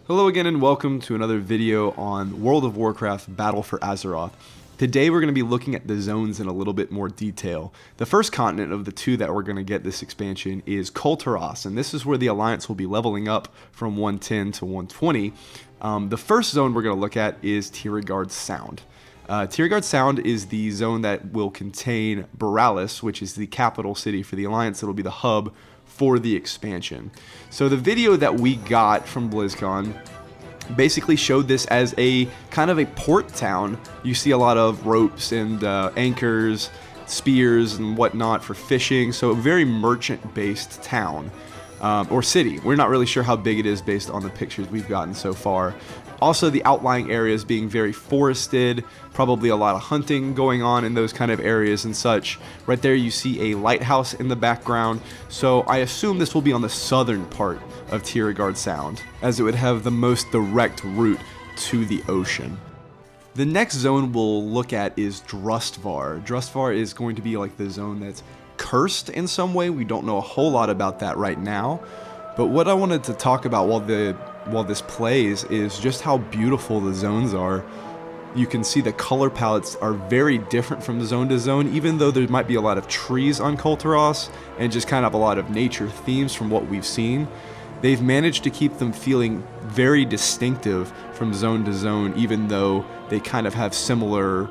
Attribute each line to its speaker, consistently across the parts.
Speaker 1: Hello again and welcome to another video on World of Warcraft Battle for Azeroth. Today we're going to be looking at the zones in a little bit more detail. The first continent of the two that we're going to get this expansion is Kulturas, and this is where the Alliance will be leveling up from 110 to 120. The first zone we're going to look at is Tiragarde Sound. Tiragarde Sound is the zone that will contain Borealis, which is the capital city for the Alliance. It'll be the hub for the expansion. So the video that we got from BlizzCon basically showed this as a kind of a port town. You see a lot of ropes and anchors, spears and whatnot for fishing, so a very merchant-based town or city. We're not really sure how big it is based on the pictures we've gotten so far. Also, the outlying areas being very forested, probably a lot of hunting going on in those kind of areas and such. Right there you see a lighthouse in the background, so I assume this will be on the southern part of Tiragarde Sound, as it would have the most direct route to the ocean. The next zone we'll look at is Drustvar. Drustvar is going to be like the zone that's cursed in some way. We don't know a whole lot about that right now, but what I wanted to talk about while this plays is just how beautiful the zones are. You can see the color palettes are very different from zone to zone, even though there might be a lot of trees on Kulturas and just kind of a lot of nature themes from what we've seen. They've managed to keep them feeling very distinctive from zone to zone, even though they kind of have similar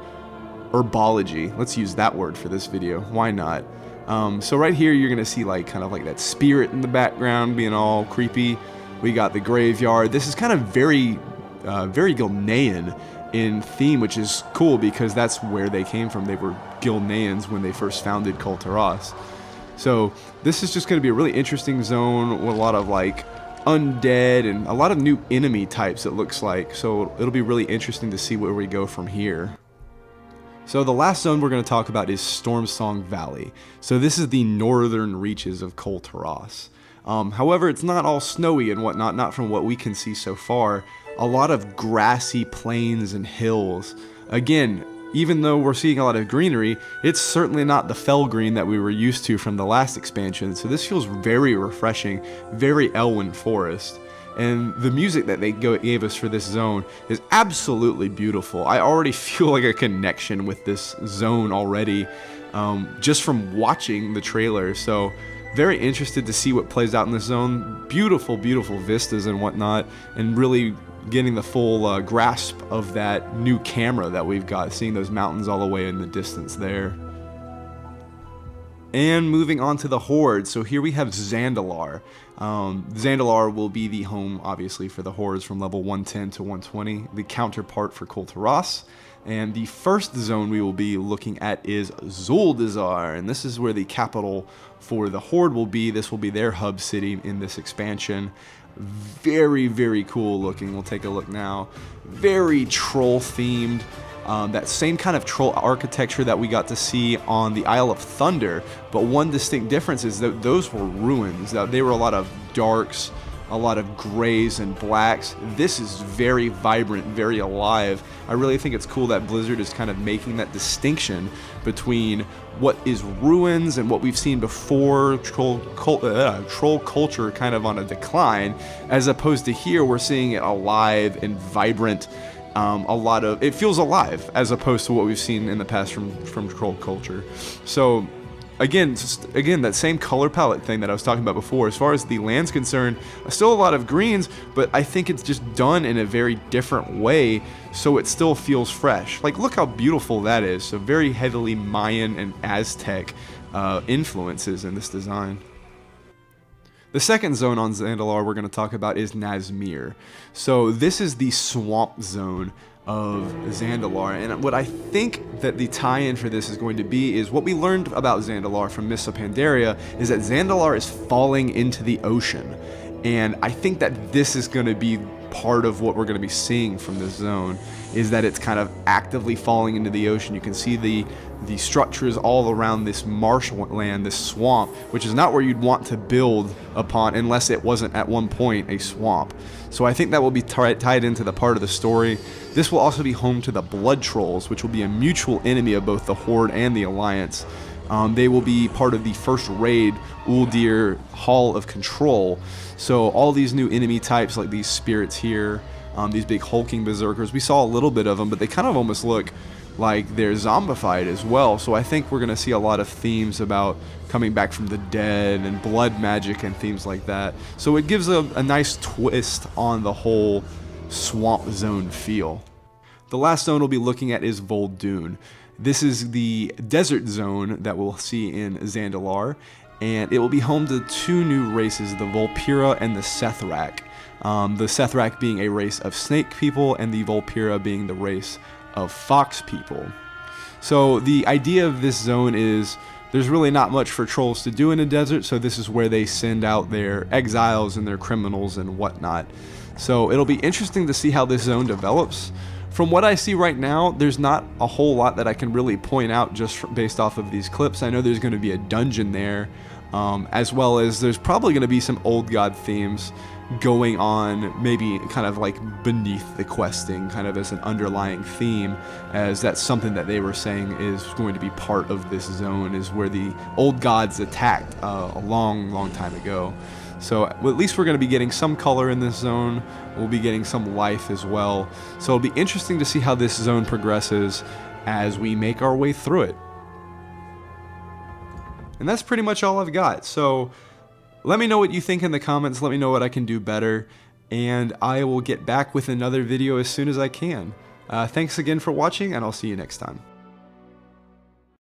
Speaker 1: herbology. Let's use that word for this video. Why not? So right here you're gonna see like kind of like that spirit in the background being all creepy. We got the graveyard. This is kind of very Gilnean in theme, which is cool because that's where they came from. They were Gilneans when they first founded Kulturas. So this is just going to be a really interesting zone with a lot of like undead and a lot of new enemy types, it looks like. So it'll be really interesting to see where we go from here. So the last zone we're going to talk about is Stormsong Valley. So this is the northern reaches of Kulturas. However, it's not all snowy and whatnot, not from what we can see so far. A lot of grassy plains and hills. Again, even though we're seeing a lot of greenery, it's certainly not the fell green that we were used to from the last expansion, so this feels very refreshing, very Elwyn Forest. And the music that they gave us for this zone is absolutely beautiful. I already feel like a connection with this zone already, just from watching the trailer, so very interested to see what plays out in this zone. Beautiful, beautiful vistas and whatnot, and really getting the full grasp of that new camera that we've got, seeing those mountains all the way in the distance there. And moving on to the Horde, so here we have Zandalar. Zandalar will be the home, obviously, for the Hordes from level 110 to 120, the counterpart for Kulturas. And the first zone we will be looking at is Zul'Dazar, and this is where the capital for the Horde will be. This will be their hub city in this expansion. Very, very cool looking. We'll take a look now. Very troll themed. That same kind of troll architecture that we got to see on the Isle of Thunder, but one distinct difference is that those were ruins. That they were a lot of darks, a lot of grays and blacks. This is very vibrant, very alive. I really think it's cool that Blizzard is kind of making that distinction between what is ruins and what we've seen before, troll culture kind of on a decline, as opposed to here we're seeing it alive and vibrant. It feels alive as opposed to what we've seen in the past from troll culture. So again, that same color palette thing that I was talking about before. As far as the land's concerned, still a lot of greens, but I think it's just done in a very different way, so it still feels fresh. Like, look how beautiful that is. So very heavily Mayan and Aztec influences in this design. The second zone on Zandalar we're going to talk about is Nazmir. So this is the swamp zone of Zandalar, and what I think that the tie-in for this is going to be is what we learned about Zandalar from Mists of Pandaria is that Zandalar is falling into the ocean, and I think that this is going to be part of what we're going to be seeing from this zone, is that it's kind of actively falling into the ocean. You can see the structures all around this marshland, this swamp, which is not where you'd want to build upon unless it wasn't at one point a swamp. So I think that will be tied into the part of the story. This will also be home to the Blood Trolls, which will be a mutual enemy of both the Horde and the Alliance. They will be part of the first raid, Uldir Hall of Control. So all these new enemy types, like these spirits here, these big hulking berserkers, we saw a little bit of them, but they kind of almost look like they're zombified as well. So I think we're going to see a lot of themes about coming back from the dead and blood magic and themes like that. So it gives a nice twist on the whole swamp zone feel. The last zone we'll be looking at is Vol'Dun. This is the desert zone that we'll see in Zandalar, and it will be home to two new races, the Vulpira and the Sethrak. The Sethrak being a race of snake people, and the Vulpira being the race of fox people. So the idea of this zone is there's really not much for trolls to do in a desert, so this is where they send out their exiles and their criminals and whatnot. So it'll be interesting to see how this zone develops. From what I see right now, there's not a whole lot that I can really point out just based off of these clips. I know there's going to be a dungeon there, as well as there's probably going to be some old god themes going on, maybe kind of like beneath the questing, kind of as an underlying theme, as that's something that they were saying is going to be part of this zone, is where the old gods attacked a long time ago. So at least we're going to be getting some color in this zone. We'll be getting some life as well. So it'll be interesting to see how this zone progresses as we make our way through it. And that's pretty much all I've got. So let me know what you think in the comments. Let me know what I can do better. And I will get back with another video as soon as I can. Thanks again for watching, and I'll see you next time.